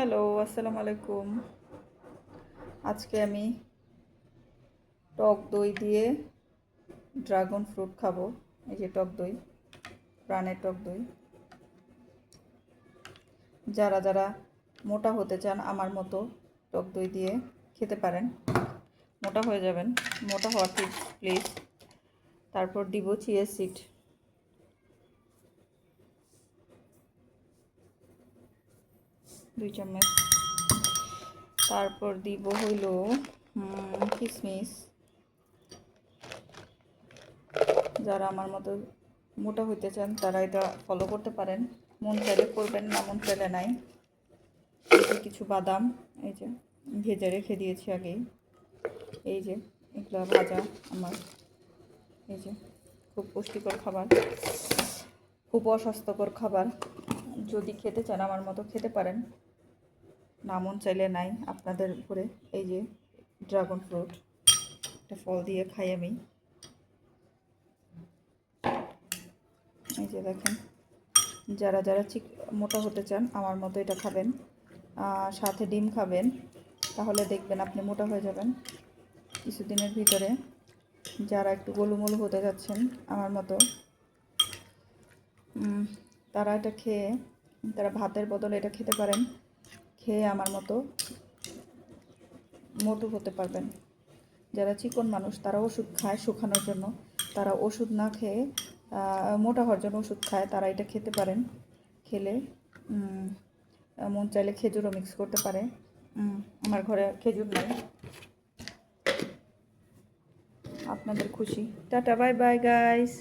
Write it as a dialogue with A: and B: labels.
A: Hello, আসসালামু আলাইকুম। আজকে আমি টক দই দিয়ে ড্রাগন ফ্রুট খাবো। এই যে টক দই, প্রাণের টক দই। যারা যারা মোটা হতে চান আমার মতো টক দই দিয়ে খেতে পারেন, মোটা হয়ে যাবেন। মোটা হওয়ার টিপস প্লিজ। তারপর দিব চিয়া সিড, 2 চামচ। তারপর দিব হইল কিশমিশ। যারা আমার মতো মোটা হইতে চান তারা এটা ফলো করতে পারেন। মন চাইলে করবেন, না মন চাইলে নাই। এই যে কিছু বাদাম, এই যে ভেজে রেখে দিয়েছি আগেই। এই যে এগুলো ভাজা আমার। এই যে খুব পুষ্টিকর খাবার, খুব অস্বাস্থ্যকর খাবার। যদি খেতে চান আমার মতো খেতে পারেন, না মন চাইলে নাই, আপনাদের উপরে। এই যে ড্রাগন ফ্রুট, একটা ফল দিয়ে খাই আমি। এই যে দেখেন, যারা যারা মোটা হতে চান আমার মতো এটা খাবেন, সাথে ডিম খাবেন, তাহলে দেখবেন আপনি মোটা হয়ে যাবেন কিছুদিনের ভিতরে। যারা একটু গোলুমোলু হতে যাচ্ছেন আমার মতো, তারা এটা খেয়ে, তারা ভাতের বদলে এটা খেতে পারেন। খেয়ে আমার মতো মোটু হতে পারবেন। যারা চিকন মানুষ তারা ওষুধ খায় শুকানোর জন্য, তারা ওষুধ না খেয়ে মোটা হওয়ার জন্য ওষুধ খায়, তারা এটা খেতে পারেন। খেলে মন চাইলে খেজুরও মিক্স করতে পারে। আমার ঘরে খেজুর নেই, আপনাদের খুশি। Tata, bye bye guys.